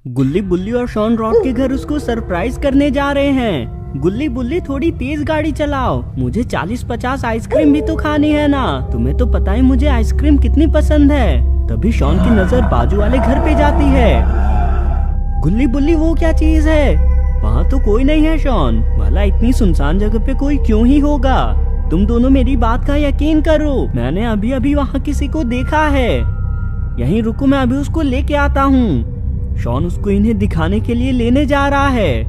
गुल्ली बुल्ली और Shawn rod के घर उसको सरप्राइज करने जा रहे हैं। गुल्ली बुल्ली थोड़ी तेज गाड़ी चलाओ, मुझे 40-50 आइसक्रीम भी तो खानी है ना। तुम्हें तो पता है मुझे आइसक्रीम कितनी पसंद है। तभी शॉन की नजर बाजू वाले घर पे जाती है। गुल्ली बुल्ली वो क्या चीज है? वहाँ तो कोई नहीं है शॉन। भला इतनी सुनसान जगह पे कोई क्यों ही होगा? तुम दोनों मेरी बात का यकीन करो, मैंने अभी अभी वहाँ किसी को देखा है। यहीं रुको, मैं अभी उसको लेके आता हूँ। शॉन उसको इन्हें दिखाने के लिए लेने जा रहा है।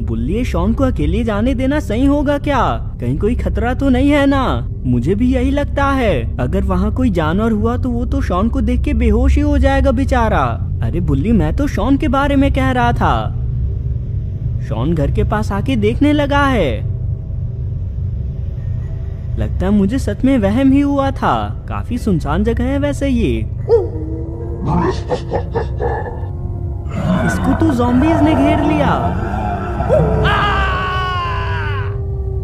बुल्ली, शॉन को अकेले जाने देना सही होगा क्या? कहीं कोई खतरा तो नहीं है ना? मुझे भी यही लगता है। अगर वहाँ कोई जानवर हुआ तो वो तो शॉन को देख के बेहोश ही हो जाएगा बेचारा। अरे बुल्ली, मैं तो शॉन के बारे में कह रहा था। शॉन घर के पास आके देखने लगा है। लगता है मुझे सच में वहम ही हुआ था। काफी सुनसान जगह है वैसे ये। इसको तो ज़ॉम्बीज़ ने घेर लिया।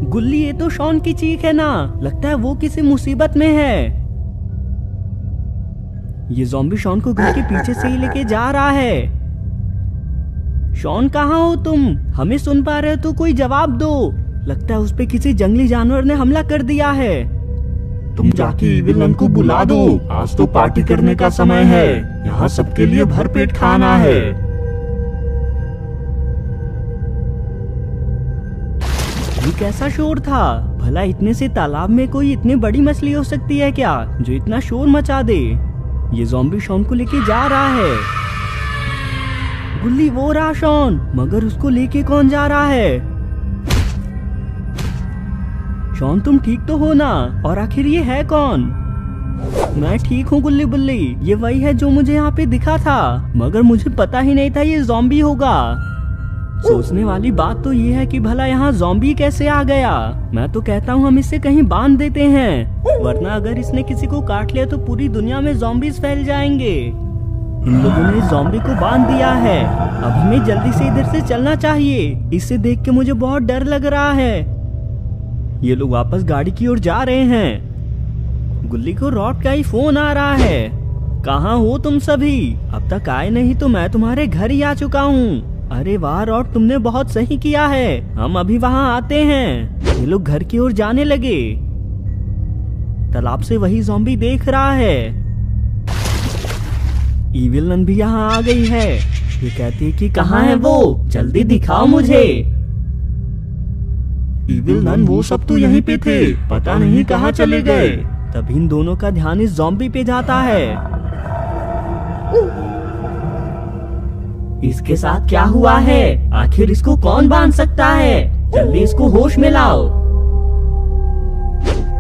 गुल्ली, ये तो शॉन की चीख है ना। लगता है वो किसी मुसीबत में है। ये ज़ॉम्बी शॉन को घर के पीछे से ही लेके जा रहा है। शॉन, कहाँ हो तुम? हमें सुन पा रहे हो तो कोई जवाब दो। लगता है उस पे किसी जंगली जानवर ने हमला कर दिया है। तुम जाके विलन को बुला दो, आज तो पार्टी करने का समय है। यहाँ सबके लिए भरपेट खाना है। ये कैसा शोर था? भला इतने से तालाब में कोई इतनी बड़ी मछली हो सकती है क्या जो इतना शोर मचा दे? ये ज़ॉम्बी शॉन को लेके जा रहा है। गुल्ली, वो रहा शॉन, मगर उसको लेके कौन जा रहा है? शॉन, तुम ठीक तो हो ना? और आखिर ये है कौन? मैं ठीक हूँ गुल्ली बुल्ली, ये वही है जो मुझे यहाँ पे दिखा था, मगर मुझे पता ही नहीं था ये ज़ॉम्बी होगा। सोचने वाली बात तो ये है कि भला यहाँ ज़ॉम्बी कैसे आ गया। मैं तो कहता हूँ हम इसे कहीं बांध देते हैं, वरना अगर इसने किसी को काट लिया तो पूरी दुनिया में ज़ॉम्बीज फैल जाएंगे। इन लोगों ने ज़ॉम्बी को बांध दिया है। अब हमें जल्दी से इधर से चलना चाहिए। इसे देख के मुझे बहुत डर लग रहा है। ये लोग वापस गाड़ी की ओर जा रहे हैं। गुल्ली को रॉड का ही फोन आ रहा है। कहाँ हो तुम सभी? अब तक आए नहीं तो मैं तुम्हारे घर ही आ चुका हूँ। अरे वाह रॉड, तुमने बहुत सही किया है, हम अभी वहाँ आते हैं। ये लोग घर की ओर जाने लगे। तालाब से वही ज़ॉम्बी देख रहा है। इविलन भी यहाँ आ गई है। ये कहती है कि कहाँ है वो, जल्दी दिखाओ मुझे। इविलन, वो सब तो यहीं पे थे, पता नहीं कहाँ चले गए। तभी इन दोनों का ध्यान इस ज़ॉम्बी पे जाता है। इसके साथ क्या हुआ है? आखिर इसको कौन बांध सकता है? जल्दी इसको होश में लाओ।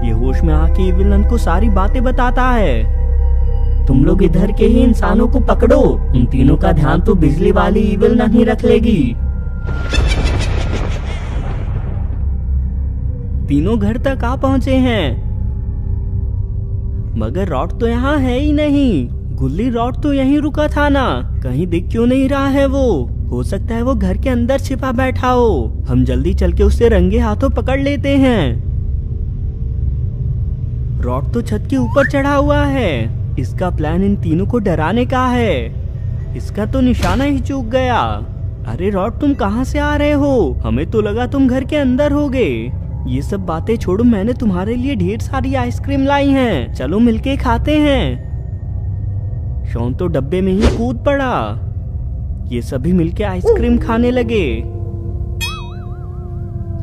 ये होश में आके इविलन को सारी बातें बताता है। तुम लोग इधर के ही इंसानों को पकड़ो, उन तीनों का ध्यान तो बिजली वाली इविलन ही रख लेगी। तीनों घर तक आ पहुंचे हैं, मगर रॉड तो यहाँ है ही नहीं। गुल्ली, रॉड तो यहीं रुका था ना, कहीं दिख क्यों नहीं रहा है वो? हो सकता है वो घर के अंदर छिपा बैठा हो। हम जल्दी चल के उसे रंगे हाथों पकड़ लेते हैं। रॉड तो छत के ऊपर चढ़ा हुआ है। इसका प्लान इन तीनों को डराने का है। इसका तो निशाना ही चूक गया। अरे रॉड, तुम कहाँ से आ रहे हो? हमें तो लगा तुम घर के अंदर होगे। ये सब बातें छोड़ो, मैंने तुम्हारे लिए ढेर सारी आइसक्रीम लाई हैं, चलो मिलके खाते हैं। शॉन तो डब्बे में ही कूद पड़ा। ये सभी मिलके आइसक्रीम खाने लगे।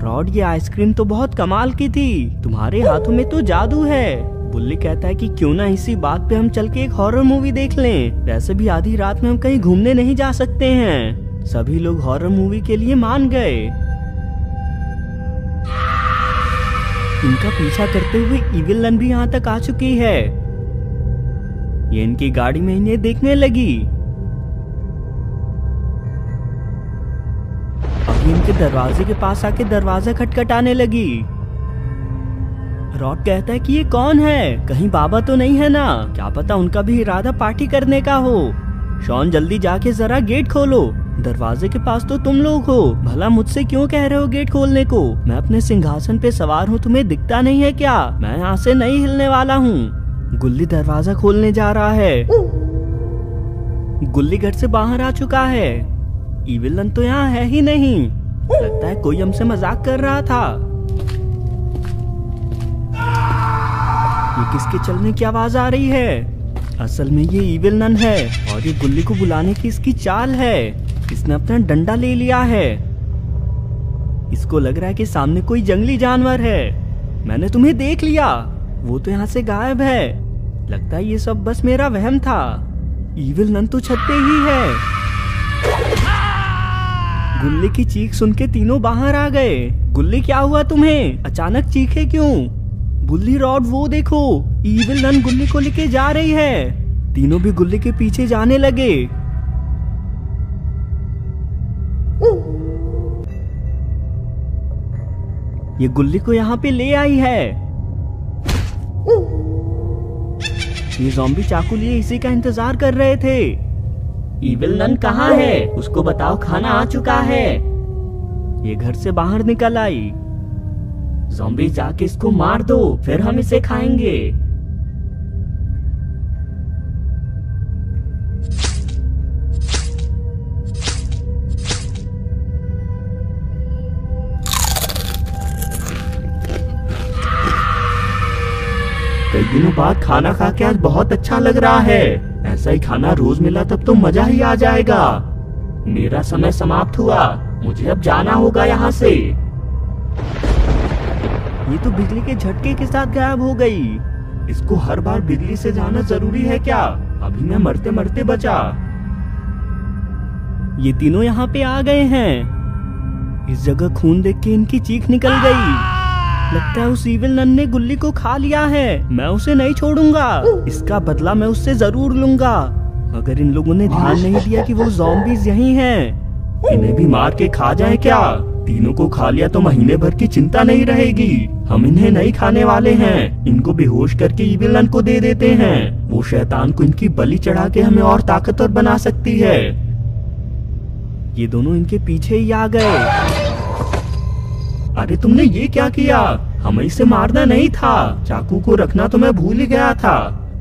रॉड, ये आइसक्रीम तो बहुत कमाल की थी, तुम्हारे हाथों में तो जादू है। बुल्ली कहता है कि क्यों ना इसी बात पे हम चल के एक हॉरर मूवी देख लें। वैसे भी आधी रात में हम कहीं घूमने नहीं जा सकते हैं। सभी लोग हॉरर मूवी के लिए मान गए। इनका पीछा करते हुए इविलन भी यहाँ तक आ चुकी है। ये इनकी गाड़ी में इन्हें देखने लगी। अभी इनके दरवाजे के पास आके दरवाजा खटखटाने लगी। रॉड कहता है कि ये कौन है? कहीं बाबा तो नहीं है ना? क्या पता उनका भी इरादा पार्टी करने का हो। शॉन, जल्दी जाके जरा गेट खोलो। दरवाजे के पास तो तुम लोग हो, भला मुझसे क्यों कह रहे हो गेट खोलने को? मैं अपने सिंहासन पे सवार हूँ, तुम्हें दिखता नहीं है क्या? मैं यहाँ से नहीं हिलने वाला हूँ। गुल्ली दरवाजा खोलने जा रहा है। गुल्ली घर से बाहर आ चुका है। इविलन तो यहाँ है ही नहीं। लगता है कोई हमसे मजाक कर रहा था। ये किसके चलने की आवाज आ रही है? असल में ये इविल नन है और ये गुल्ली को बुलाने की इसकी चाल है। इसने अपना डंडा ले लिया है। इसको लग रहा है कि सामने कोई जंगली जानवर है। मैंने तुम्हें देख लिया। वो तो यहाँ से गायब है। लगता है ये सब बस मेरा वहम था। इविल नन तो छत पे ही है। गुल्ली की चीख सुन के तीनों बाहर आ गए। गुल्ली क्या हुआ तुम्हें? अचानक चीखे क्यों? बुल्ली रॉड वो देखो, इविल नन गुल्ली को लेके जा रही है। तीनों भी गुल्ली के पीछे जाने लगे। ये गुल्ली को यहाँ पे ले आई है। ये ज़ॉम्बी चाकू लिए इसी का इंतजार कर रहे थे। इविल नन कहाँ है? उसको बताओ खाना आ चुका है। ये घर से बाहर निकल आई। ज़ॉम्बी जाके इसको मार दो, फिर हम इसे खाएंगे। कई दिनों बाद खाना खा के आज बहुत अच्छा लग रहा है। ऐसा ही खाना रोज मिला तब तो मजा ही आ जाएगा। मेरा समय समाप्त हुआ। मुझे अब जाना होगा यहाँ से। ये तो बिजली के झटके के साथ गायब हो गई। इसको हर बार बिजली से जाना जरूरी है क्या? अभी मैं मरते मरते बचा। ये तीनों यहाँ पे आ गए हैं। इस जगह खून देख के इनकी चीख निकल गई। लगता है उस इविल नन ने गुल्ली को खा लिया है। मैं उसे नहीं छोड़ूंगा। इसका बदला मैं उससे जरूर लूंगा। अगर इन लोगों ने ध्यान नहीं दिया कि वो ज़ॉम्बीज़ यहीं हैं। इन्हें भी मार के खा जाए क्या? तीनों को खा लिया तो महीने भर की चिंता नहीं रहेगी। हम इन्हें नहीं खाने वाले हैं। इनको बेहोश करके इविल नन को दे देते हैं। वो शैतान को इनकी बलि चढ़ा के हमें और ताकतवर बना सकती है। ये दोनों इनके पीछे ही आ गए। अरे तुमने ये क्या किया? हमें इसे मारना नहीं था। चाकू को रखना तो मैं भूल ही गया था।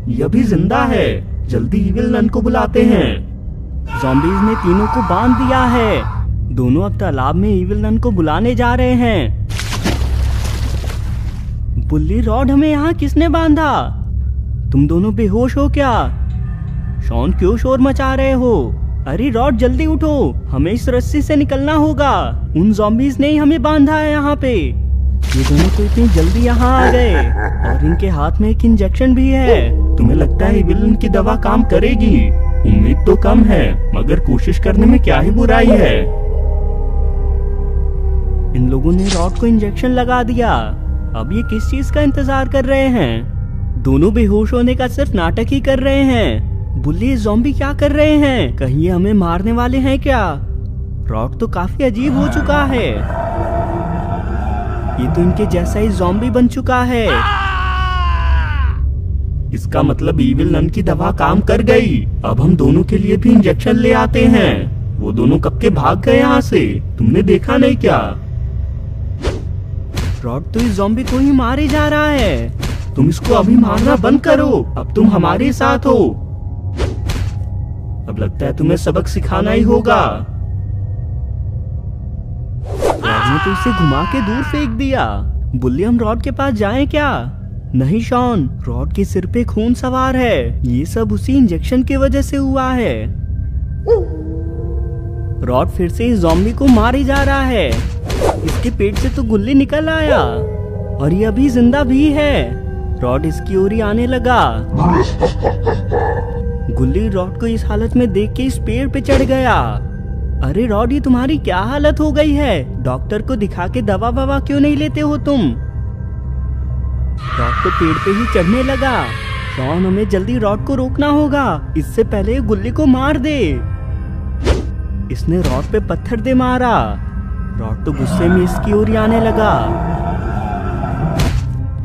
ये अभी जिंदा है। जल्दी इविल नन को बुलाते हैं। ज़ॉम्बीज़ ने तीनों को बांध दिया है। दोनों अब तालाब में इविल नन को बुलाने जा रहे हैं। बुल्ली रॉड, हमें यहाँ किसने बांधा? तुम दोनों बेहोश हो क्या? शॉन क्यों शोर मचा रहे हो? अरे रॉड जल्दी उठो, हमें इस रस्सी से निकलना होगा। उन ज़ॉम्बीज़ ने ही हमें बांधा है यहाँ पे। ये दोनों तो इतनी जल्दी यहाँ आ गए और इनके हाथ में एक इंजेक्शन भी है। तुम्हें लगता है इविल नन की दवा काम करेगी? उम्मीद तो कम है, मगर कोशिश करने में क्या ही बुराई है। इन लोगों ने रॉड को इंजेक्शन लगा दिया। अब ये किस चीज का इंतजार कर रहे हैं? दोनों बेहोश होने का सिर्फ नाटक ही कर रहे हैं। बुल्ली, ज़ॉम्बी क्या कर रहे हैं? कहीं ये हमें मारने वाले हैं क्या? रॉड तो काफी अजीब हो चुका है। ये तो इनके जैसा ही ज़ॉम्बी बन चुका है। इसका मतलब इविल नन की दवा काम कर गई। अब हम दोनों के लिए भी इंजेक्शन ले आते हैं। वो दोनों कब के भाग गए यहाँ से? तुमने देखा नहीं क्या? रॉड तो इस ज़ॉम्बी को ही मारे जा रहा है। तुम इसको अभी मारना बंद करो। अब तुम हमारे साथ हो। अब लगता है तुम्हें सबक सिखाना ही होगा। रॉड ने तो इसे घुमा के दूर फेंक दिया। बुल्ली, हम रॉड के पास जाएं क्या? नहीं शॉन, रॉड के सिर पे खून सवार है। ये सब उसी इंजेक्शन की वजह से हुआ है। रॉड फिर से इस ज़ॉम्बी को मारे जा रहा है। इसके पेट से तो गुल्ली निकल आया और ये अभी जिंदा भी है। रॉड इसकी ओर ही आने लगा। गुल्ली रॉड को इस हालत में देख के इस पेड़ पे चढ़ गया। अरे रॉड, ये तुम्हारी क्या हालत हो गई है? डॉक्टर को दिखा के दवा ववा क्यों नहीं लेते हो तुम? रॉड तो पेड़ पे ही चढ़ने लगा। शॉन, हमें जल्दी रॉड को रोकना होगा, इससे पहले गुल्ली को मार दे। इसने रॉड पे पत्थर दे मारा। रॉड तो गुस्से में इसकी ओर आने लगा।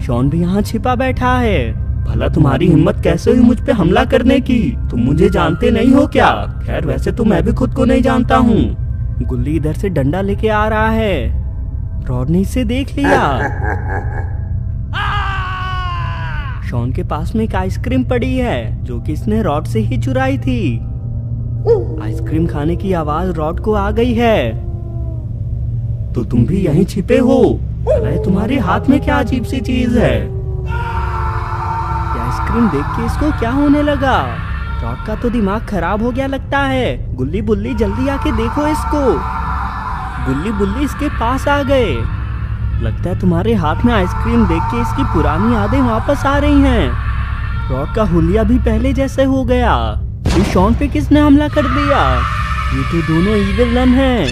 शॉन भी यहाँ छिपा बैठा है। भला तुम्हारी हिम्मत कैसे हुई मुझ पे हमला करने की? तुम मुझे जानते नहीं हो क्या? खैर, वैसे तो मैं भी खुद को नहीं जानता हूँ। गुल्ली इधर से डंडा लेके आ रहा है। रॉड ने इसे देख लिया। शॉन के पास में एक आइसक्रीम पड़ी है जो कि इसने रॉड से ही चुराई थी। आइसक्रीम खाने की आवाज रॉड को आ गई है। तो तुम भी यहीं छिपे हो? अरे तुम्हारे हाथ में क्या अजीब सी चीज है? ये आइसक्रीम देख के इसको क्या होने लगा? रॉड का तो दिमाग खराब हो गया लगता है। गुल्ली बुल्ली जल्दी आके देखो इसको। गुल्ली बुल्ली इसके पास आ गए। लगता है तुम्हारे हाथ में आइसक्रीम देख के इसकी पुरानी यादें वापस आ रही हैं। रॉड का हुलिया भी पहले जैसे हो गया। ये शॉन पे किसने हमला कर दिया? ये तो दोनों इविलन हैं।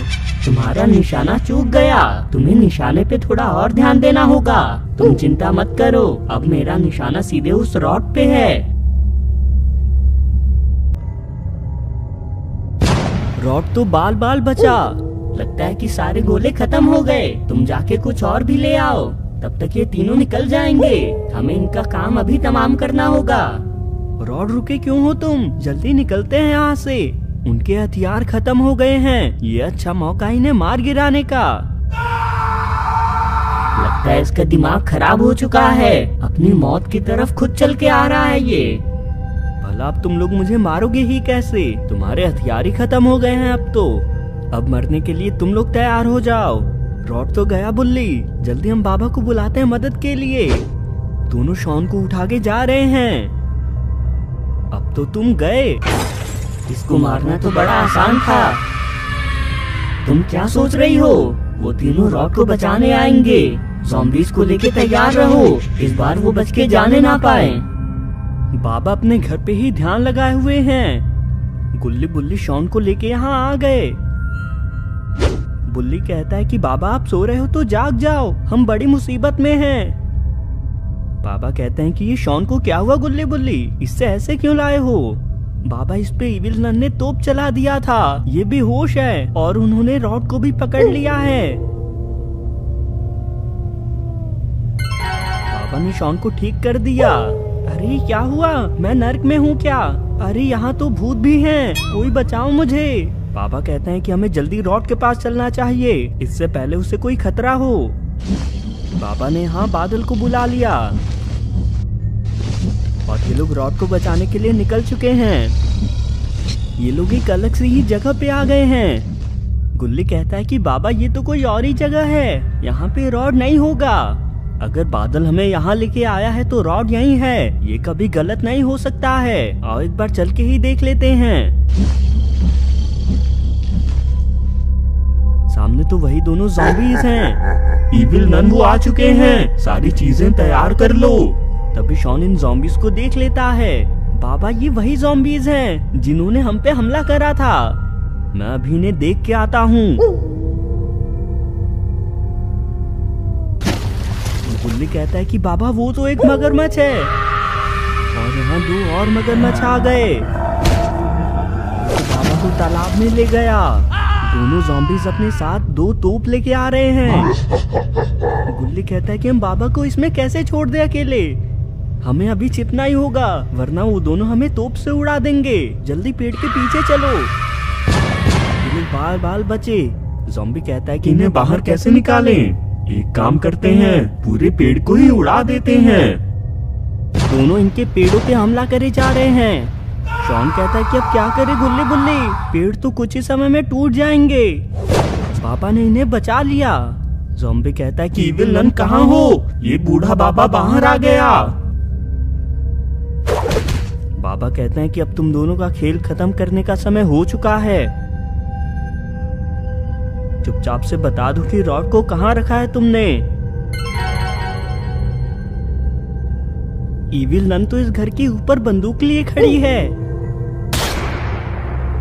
तुम्हारा निशाना चूक गया। तुम्हें निशाने पे थोड़ा और ध्यान देना होगा। तुम चिंता मत करो, अब मेरा निशाना सीधे उस रॉड पे है। रॉड तो बाल बाल बचा। लगता है कि सारे गोले खत्म हो गए। तुम जाके कुछ और भी ले आओ, तब तक ये तीनों निकल जाएंगे। हमें इनका काम अभी तमाम करना होगा। रॉड रुके क्यों हो तुम? जल्दी निकलते हैं यहाँ से। उनके हथियार खत्म हो गए हैं। ये अच्छा मौका इन्हें मार गिराने का। लगता है इसका दिमाग खराब हो चुका है। अपनी मौत की तरफ खुद चल के आ रहा है ये। भला अब तुम लोग मुझे मारोगे ही कैसे? तुम्हारे हथियार ही खत्म हो गए हैं अब तो। अब मरने के लिए तुम लोग तैयार हो जाओ। रॉड तो गया बुल्ली। जल्दी हम बाबा को बुलाते हैं मदद के लिए। दोनों शॉन को उठा के जा रहे हैं। अब तो तुम गए। इसको मारना तो बड़ा आसान था। तुम क्या सोच रही हो? वो तीनों रॉड को बचाने आएंगे। ज़ॉम्बीज़ को लेके तैयार रहो। इस बार वो बच के जाने ना पाए। बाबा अपने घर पे ही ध्यान लगाए हुए हैं। गुल्ली बुल्ली शॉन को लेके यहाँ आ गए। बुल्ली कहता है कि बाबा आप सो रहे हो तो जाग जाओ, हम बड़ी मुसीबत में हैं। बाबा कहते हैं कि ये शॉन को क्या हुआ गुल्ली बुल्ली, इससे ऐसे क्यों लाए हो? बाबा इस पे इविल नन ने तोप चला दिया था। ये बेहोश है और उन्होंने रॉड को भी पकड़ लिया है। बाबा ने शॉन को ठीक कर दिया। अरे क्या हुआ? मैं नर्क में हूँ क्या? अरे यहाँ तो भूत भी हैं, कोई बचाओ मुझे। बाबा कहते हैं कि हमें जल्दी रॉड के पास चलना चाहिए, इससे पहले उसे कोई खतरा हो। बाबा ने यहाँ बादल को बुला लिया और ये लोग रॉड को बचाने के लिए निकल चुके हैं। ये लोग एक अलग सी ही जगह पे आ गए हैं। गुल्ली कहता है कि बाबा ये तो कोई और ही जगह है, यहाँ पे रॉड नहीं होगा। अगर बादल हमें यहाँ लेके आया है तो रॉड यहीं है, ये कभी गलत नहीं हो सकता है। आओ एक बार चल के ही देख लेते हैं। सामने तो वही दोनों ज़ॉम्बीज़ हैं। इविल नन वो आ चुके हैं। सारी चीजें तैयार कर लो। तभी शॉन इन ज़ॉम्बीज़ को देख लेता है। बाबा ये वही ज़ॉम्बीज़ हैं जिन्होंने हम पे हमला करा था। मैं अभी इन्हें देख के आता हूँ। बुल्ली कहता है कि बाबा वो तो एक मगरमच्छ है और यहाँ 2 और मगरमच्छ आ गए। तो बाबा को तालाब में ले गया। दोनों ज़ॉम्बीज़ अपने साथ 2 तोप लेके आ रहे हैं। गुल्ली कहता है कि हम बाबा को इसमें कैसे छोड़ दे अकेले, हमें अभी छिपना ही होगा वरना वो दोनों हमें तोप से उड़ा देंगे। जल्दी पेड़ के पीछे चलो। ये बाल बाल बचे। ज़ॉम्बी कहता है कि इन्हें बाहर कैसे निकालें? एक काम करते हैं, पूरे पेड़ को ही उड़ा देते हैं। दोनों इनके पेड़ों पे हमला करे जा रहे हैं। शॉन कहता है कि अब क्या करे गुल्ली बुल्ली, पेड़ तो कुछ ही समय में टूट जाएंगे। बाबा ने इन्हें बचा लिया। ज़ॉम्बी कहता है कि इविल नन कहाँ हो? ये बूढ़ा बाबा बाहर आ गया। बाबा कहते हैं कि अब तुम दोनों का खेल खत्म करने का समय हो चुका है। चुपचाप से बता दो कि रॉड को कहाँ रखा है तुमने। इविल नन तो इस घर के ऊपर बंदूक लिए खड़ी है।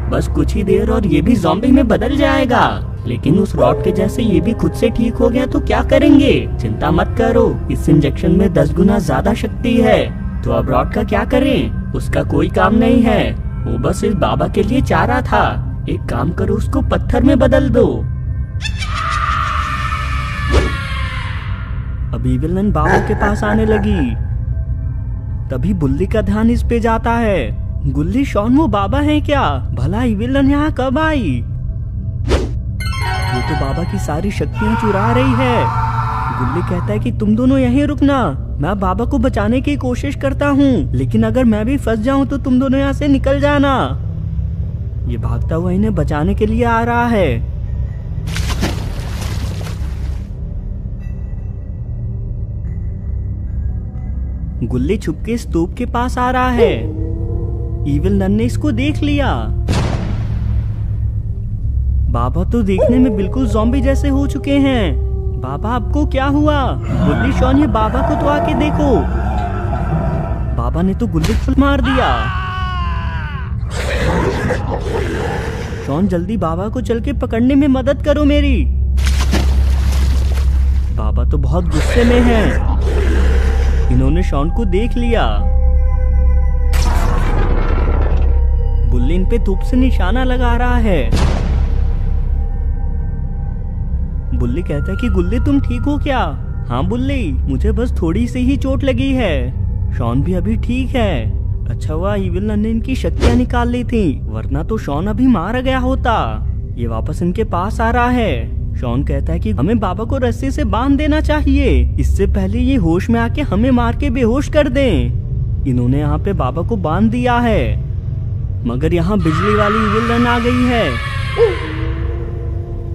बस कुछ ही देर और ये भी ज़ॉम्बी में बदल जाएगा। लेकिन उस रॉड के जैसे ये भी खुद से ठीक हो गया तो क्या करेंगे? चिंता मत करो, इस इंजेक्शन में 10 गुना ज्यादा शक्ति है। तो अब रॉड का क्या करें? उसका कोई काम नहीं है, वो बस इस बाबा के लिए चारा था। एक काम करो, उसको पत्थर में बदल दो। अब इविल नन बाबा के पास आने लगी। तभी बुल्ली का ध्यान इस पे जाता है। गुल्ली शॉन वो बाबा हैं क्या? भला इविल नन यहाँ कब आई? ये तो बाबा की सारी शक्तियाँ चुरा रही है। गुल्ली कहता है कि तुम दोनों यहीं रुकना, मैं बाबा को बचाने की कोशिश करता हूँ, लेकिन अगर मैं भी फंस जाऊँ तो तुम दोनों यहाँ से निकल जाना। ये भागता हुआ इन्हें बचाने के लिए आ रहा है। गुल्ली छुपके स्तूप के पास आ रहा है। इविल नन ने इसको देख लिया। बाबा तो देखने में बिल्कुल ज़ॉम्बी जैसे हो चुके हैं। बाबा आपको क्या हुआ? गुल्ली शॉन, ये बाबा को तो आके देखो। बाबा ने तो गुल्ली को मार दिया। शॉन जल्दी बाबा को चल के पकड़ने में मदद करो मेरी। बाबा तो बहुत गुस्से में हैं। इन्होंने शॉन को देख लिया। बुल्ली इन पे धूप से निशाना लगा रहा है। बुल्ली कहता है कि गुल्ली तुम ठीक हो क्या? हाँ बुल्ली, मुझे बस थोड़ी सी ही चोट लगी है। शॉन भी अभी ठीक है। अच्छा हुआ इविल नन ने इनकी शक्तियां निकाल ली थी, वरना तो शॉन अभी मारा गया होता। ये वापस इनके पास आ रहा है। शॉन कहता है कि हमें बाबा को रस्सी से बांध देना चाहिए, इससे पहले ये होश में आके हमें मार के बेहोश कर दें। इन्होंने यहाँ पे बाबा को बांध दिया है, मगर यहाँ बिजली वाली इविल नन आ गई है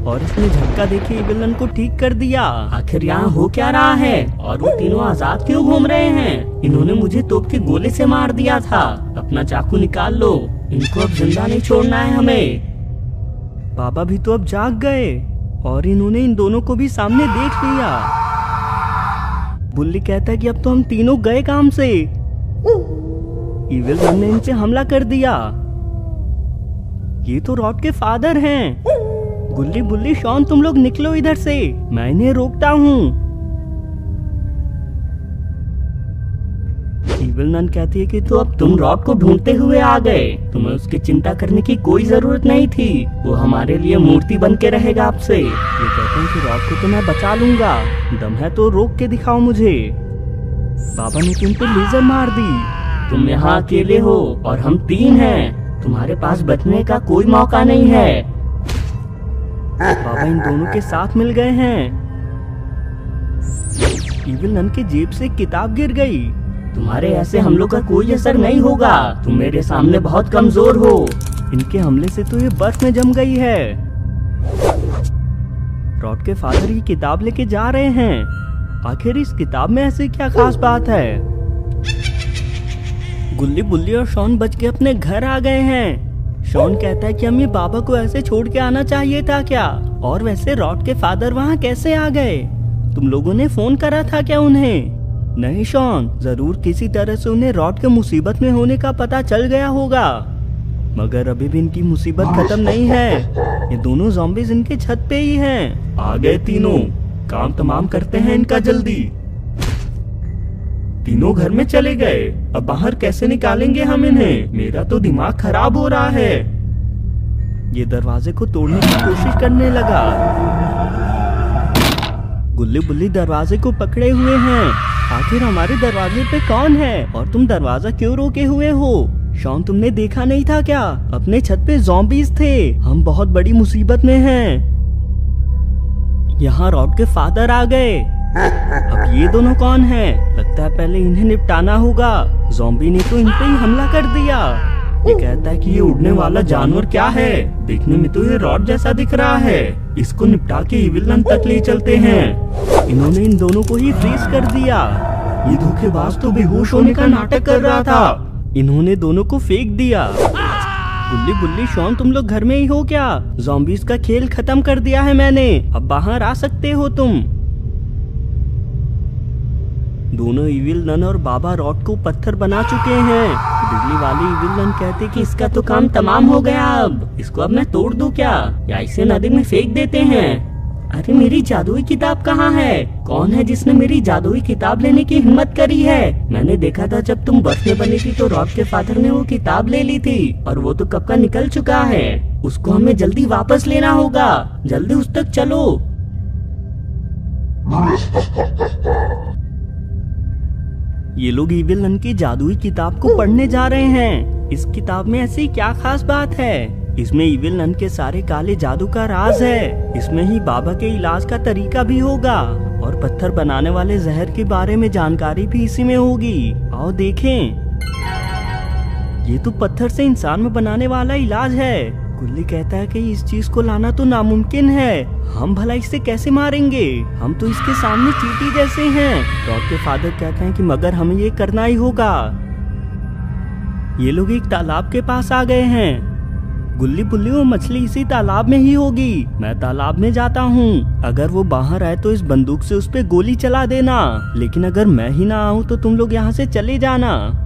और इसने झटका देके इविल नन को ठीक कर दिया। आखिर यहाँ हो क्या रहा है और वो तीनों आजाद क्यों घूम रहे हैं? इन्होंने मुझे तोप के गोले से मार दिया था। अपना चाकू निकाल लो, इनको अब जिंदा नहीं छोड़ना है हमें। बाबा भी तो अब जाग गए और इन्होंने इन दोनों को भी सामने देख लिया। बुल्ली कहता है कि अब तो हम तीनों गए काम से। इविल नन ने इनसे हमला कर दिया। ये तो रॉड के फादर हैं। गुल्ली बुल्ली शॉन, तुम लोग निकलो इधर से, मैं इन्हें रोकता हूँ। इविल नन कहती है कि तो अब तुम रॉड को ढूंढते हुए आ गए, तुम्हें उसकी चिंता करने की कोई जरूरत नहीं थी, वो हमारे लिए मूर्ति बन के रहेगा आपसे। ये कहते हैं कि रॉड को तो मैं बचा लूंगा, दम है तो रोक के दिखाओ मुझे। बाबा ने तुम पे लेजर मार दी। तुम यहाँ अकेले हो और हम तीन हैं, तुम्हारे पास बचने का कोई मौका नहीं है। बाबा इन दोनों के साथ मिल गए हैं। इविल नन के जेब से किताब गिर गई। तुम्हारे ऐसे हमलों का कोई असर नहीं होगा, तुम मेरे सामने बहुत कमजोर हो। इनके हमले से तो ये बर्फ में जम गई है। रॉड के फादर ये किताब लेके जा रहे हैं। आखिर इस किताब में ऐसी क्या खास बात है? गुल्ली बुल्ली और शॉन बच के अपने घर आ गए हैं। शॉन कहता है कि हमें बाबा को ऐसे छोड़ के आना चाहिए था क्या? और वैसे रॉड के फादर वहाँ कैसे आ गए? तुम लोगों ने फोन करा था क्या उन्हें? नहीं शॉन, जरूर किसी तरह से उन्हें रॉड के मुसीबत में होने का पता चल गया होगा, मगर अभी भी इनकी मुसीबत खत्म नहीं है। ये दोनों ज़ॉम्बीज़ इनके छत पे ही हैं। आ गए तीनों, काम तमाम करते हैं इनका जल्दी। तीनों घर में चले गए, अब बाहर कैसे निकालेंगे हम इन्हें? मेरा तो दिमाग खराब हो रहा है। ये दरवाजे को तोड़ने की कोशिश करने लगा। गुल्ली बुल्ली दरवाजे को पकड़े हुए हैं। आखिर हमारे दरवाजे पे कौन है और तुम दरवाजा क्यों रोके हुए हो? शॉन, तुमने देखा नहीं था क्या? अपने छत पे ज़ॉम्बीज़ थे, हम बहुत बड़ी मुसीबत में हैं। यहाँ रॉड के फादर आ गए। अब ये दोनों कौन हैं? लगता है पहले इन्हें निपटाना होगा। ज़ॉम्बी ने तो इन पे ही हमला कर दिया। ये कहता है कि ये उड़ने वाला जानवर क्या है? देखने में तो ये रॉड जैसा दिख रहा है। इसको निपटा के इविल नन तक ले चलते हैं। इन्होंने इन दोनों को ही फ्रीज कर दिया। ये धोखेबाज तो बेहोश होने का नाटक कर रहा था। इन्होंने दोनों को फेंक दिया। गुल्ली बुल्ली शॉन, तुम लोग घर में ही हो क्या? ज़ॉम्बीज़ का खेल खत्म कर दिया है मैंने, अब बाहर आ सकते हो तुम। दोनों इविल नन और बाबा रॉड को पत्थर बना चुके हैं। बिजली वाली इविल नन कहते कि इसका तो काम तमाम हो गया, अब इसको अब मैं तोड़ दूं क्या, या इसे नदी में फेंक देते हैं। अरे मेरी जादुई किताब कहाँ है? कौन है जिसने मेरी जादुई किताब लेने की हिम्मत करी है? मैंने देखा था जब तुम बर्फ में बनी थी तो रॉड के फादर ने वो किताब ले ली थी, और वो तो कब का निकल चुका है। उसको हमें जल्दी वापस लेना होगा, जल्दी उस तक चलो। ये लोग इविल नन की जादुई किताब को पढ़ने जा रहे हैं। इस किताब में ऐसी क्या खास बात है? इसमें इविल नन के सारे काले जादू का राज है। इसमें ही बाबा के इलाज का तरीका भी होगा, और पत्थर बनाने वाले जहर के बारे में जानकारी भी इसी में होगी। आओ देखें। ये तो पत्थर से इंसान में बनाने वाला इलाज है। गुल्ली कहता है कि इस चीज को लाना तो नामुमकिन है, हम भला इसे कैसे मारेंगे, हम तो इसके सामने चींटी जैसे हैं। रॉड के फादर कहते हैं कि मगर हमें ये करना ही होगा। ये लोग एक तालाब के पास आ गए हैं। गुल्ली बुल्ली वो मछली इसी तालाब में ही होगी। मैं तालाब में जाता हूँ, अगर वो बाहर आए तो इस बंदूक से उस पे गोली चला देना, लेकिन अगर मैं ही ना आऊँ तो तुम लोग यहाँ से चले जाना।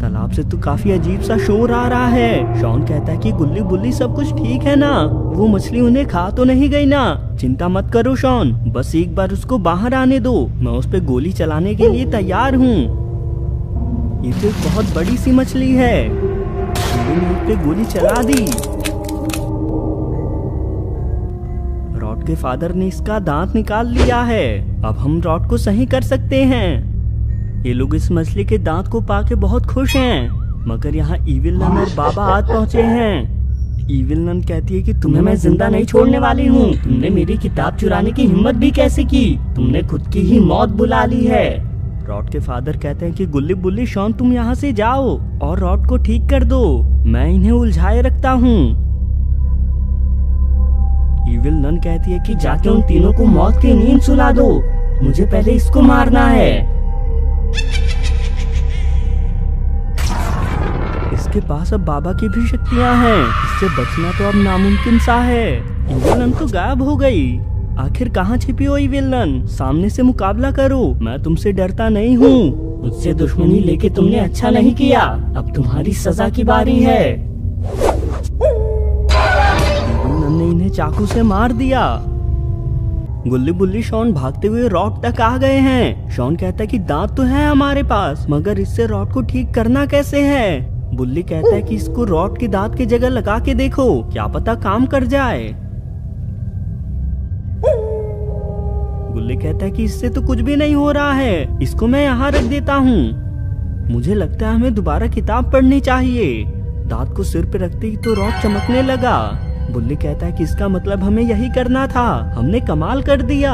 तालाब से तो काफी अजीब सा शोर आ रहा है। शॉन कहता है कि गुल्ली बुल्ली सब कुछ ठीक है ना, वो मछली उन्हें खा तो नहीं गई ना। चिंता मत करो शॉन, बस एक बार उसको बाहर आने दो, मैं उस पे गोली चलाने के लिए तैयार हूँ। ये तो एक बहुत बड़ी सी मछली है। मैंने उस पे गोली चला दी। रॉड के फादर ने इसका दांत निकाल लिया है। अब हम रॉड को सही कर सकते हैं। ये लोग इस मछली के दांत को पाके बहुत खुश हैं, मगर यहाँ इविल नन और बाबा आज पहुँचे हैं। इविल नन कहती है कि तुम्हें मैं जिंदा नहीं छोड़ने वाली हूँ। तुमने मेरी किताब चुराने की हिम्मत भी कैसे की, तुमने खुद की ही मौत बुला ली है। रॉड के फादर कहते हैं कि गुल्ली बुल्ली शॉन तुम यहाँ से जाओ और रॉड को ठीक कर दो, मैं इन्हें उलझाए रखता हूँ। इविल नन कहती है कि जाके उन तीनों को मौत की नींद सुला दो, मुझे पहले इसको मारना है। इसके पास अब बाबा की भी शक्तियां हैं, इससे बचना तो अब नामुमकिन सा है। इविल नन तो गायब हो गई। आखिर कहाँ छिपी हो इविल नन? सामने से मुकाबला करो, मैं तुमसे डरता नहीं हूँ। मुझसे दुश्मनी लेके तुमने अच्छा नहीं किया, अब तुम्हारी सजा की बारी है। इविल नन ने इन्हें चाकू से मार दिया। गुल्ली बुल्ली शॉन भागते हुए रॉड तक आ गए हैं। शॉन कहता है कि दांत तो है हमारे पास, मगर इससे रॉड को ठीक करना कैसे है। बुल्ली कहता है कि इसको रॉड के दांत की जगह लगा के देखो, क्या पता काम कर जाए। गुल्ली कहता है कि इससे तो कुछ भी नहीं हो रहा है, इसको मैं यहाँ रख देता हूँ। मुझे लगता है हमें दोबारा किताब पढ़नी चाहिए। दांत को सिर पे रखते ही तो रॉड चमकने लगा। बुल्ली कहता है कि इसका मतलब हमें यही करना था, हमने कमाल कर दिया।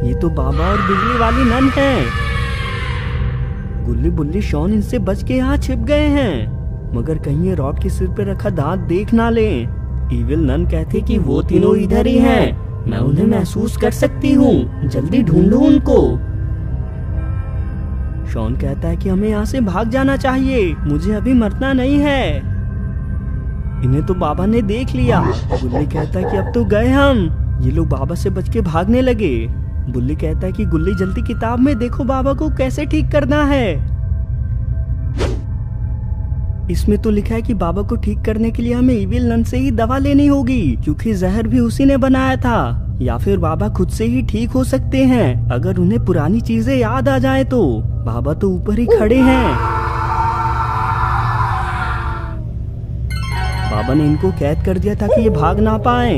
ये तो बाबा और बिजली वाली नन है। गुल्ली बुल्ली शॉन इनसे बच के यहाँ छिप गए हैं, मगर कहीं ये रॉड के सिर पे रखा दांत देख ना ले। इविल नन कहती कि वो तीनों इधर ही हैं, मैं उन्हें महसूस कर सकती हूँ, जल्दी ढूंढो उनको। शॉन कहता है कि हमें यहाँ से भाग जाना चाहिए, मुझे अभी मरना नहीं है। इन्हें तो बाबा ने देख लिया। गुल्ली कहता है कि अब तो गए हम। ये लोग बाबा से बच के भागने लगे। बुल्ली कहता है कि गुल्ली जल्दी किताब में देखो बाबा को कैसे ठीक करना है। इसमें तो लिखा है कि बाबा को ठीक करने के लिए हमें इविल नन से ही दवा लेनी होगी, क्योंकि जहर भी उसी ने बनाया था। या फिर बाबा खुद से ही ठीक हो सकते हैं, अगर उन्हें पुरानी चीजें याद आ जाए तो। बाबा तो ऊपर ही खड़े हैं। बाबा ने इनको कैद कर दिया ताकि ये भाग ना पाए।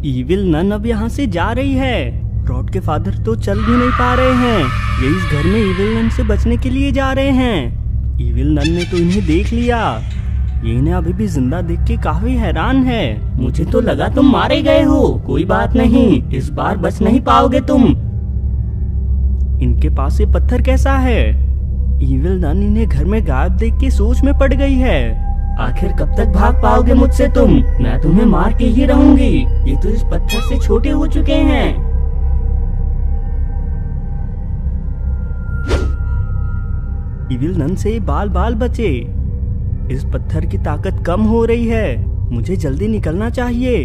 इविल नन अब यहाँ से जा रही है। रॉड के फादर तो चल भी नहीं पा रहे हैं, ये इस घर में इविल नन से बचने के लिए जा रहे हैं। इविल नन ने तो इन्हें देख लिया। ये इन्हें अभी भी जिंदा देख के काफी हैरान है। मुझे तो लगा तुम मारे गए हो। कोई बात नहीं, इस बार बच नहीं पाओगे तुम। इनके पास ये पत्थर कैसा है? इविल नन इन्हें घर में गायब देख के सोच में पड़ गई है। आखिर कब तक भाग पाओगे मुझसे तुम? मैं तुम्हें मार के ही रहूंगी। ये तो इस पत्थर से छोटे हो चुके हैं। इविल नन से बाल बाल बचे। इस पत्थर की ताकत कम हो रही है, मुझे जल्दी निकलना चाहिए।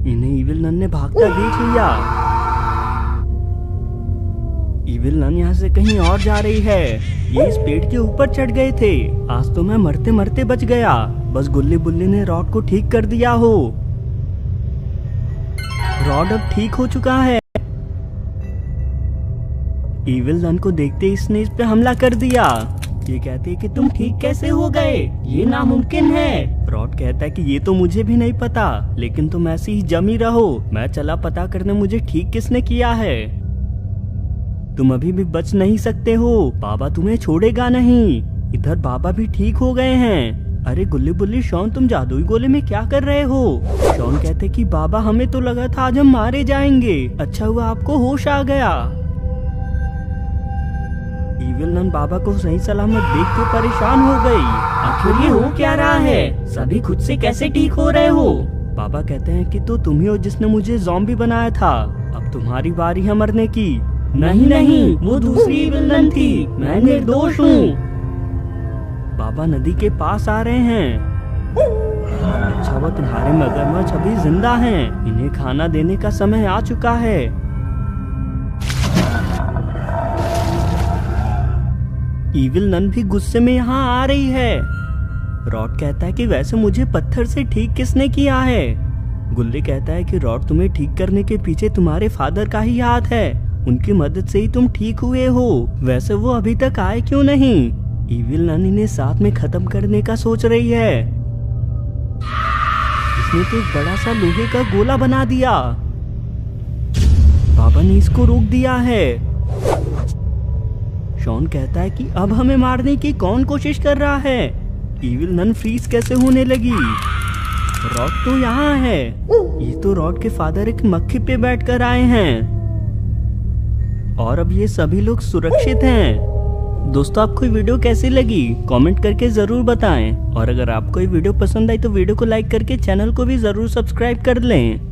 इन्हें इविल नन ने भागता देख लिया। इविल नन यहाँ से कहीं और जा रही है। ये इस पेड़ के ऊपर चढ़ गए थे। आज तो मैं मरते मरते बच गया, बस गुल्ली बुल्ली ने रॉड को ठीक कर दिया हो। रॉड अब ठीक हो चुका है। इविल नन को देखते इसने इस पे हमला कर दिया। ये कहते हैं कि तुम ठीक कैसे हो गए, ये नामुमकिन है। रॉड कहता है कि ये तो मुझे भी नहीं पता, लेकिन तुम ऐसे ही जमी रहो, मैं चला पता करने मुझे ठीक किसने किया है। तुम अभी भी बच नहीं सकते हो, बाबा तुम्हें छोड़ेगा नहीं। इधर बाबा भी ठीक हो गए हैं। अरे गुल्ली बुल्ली शॉन, तुम जादुई गोले में क्या कर रहे हो? शॉन कहते कि बाबा हमें तो लगा था आज हम मारे जाएंगे, अच्छा हुआ आपको होश आ गया। इविल नन बाबा को सही सलामत देख के परेशान हो गई। आखिर ये हो क्या रहा है? सभी खुद से कैसे ठीक हो रहे हो? बाबा कहते हैं कि तो तुम ही हो जिसने मुझे ज़ॉम्बी बनाया था, अब तुम्हारी बारी है मरने की। नहीं नहीं, वो दूसरी इविल नन थी, मैं निर्दोष हूँ। बाबा नदी के पास आ रहे हैं। अच्छा वो तुम्हारे मगरमच्छ अभी जिंदा हैं, इन्हें खाना देने का समय आ चुका है। इविल नन भी गुस्से में यहाँ आ रही है। रॉड कहता है कि वैसे मुझे पत्थर से ठीक किसने किया है? गुल्ली कहता है कि रॉड, तुम्हें ठीक करने के पीछे तुम्हारे फादर का ही हाथ है, उनकी मदद से ही तुम ठीक हुए हो। वैसे वो अभी तक आए क्यों नहीं? इविल नन इन्हें साथ में खत्म करने का सोच रही है। इसने तो एक बड़ा सा लोहे का गोला बना दिया। बाबा ने इसको रोक दिया है। शॉन कहता है कि अब हमें मारने की कौन कोशिश कर रहा है? इविल नन फ्रीज कैसे होने लगी? रॉड तो यहाँ है। ये तो रॉड के फादर एक मक्खी पे बैठकर आए हैं और अब ये सभी लोग सुरक्षित हैं। दोस्तों, आपको ये वीडियो कैसी लगी कमेंट करके जरूर बताएं, और अगर आपको ये वीडियो पसंद आई तो वीडियो को लाइक करके चैनल को भी जरूर सब्सक्राइब कर लें।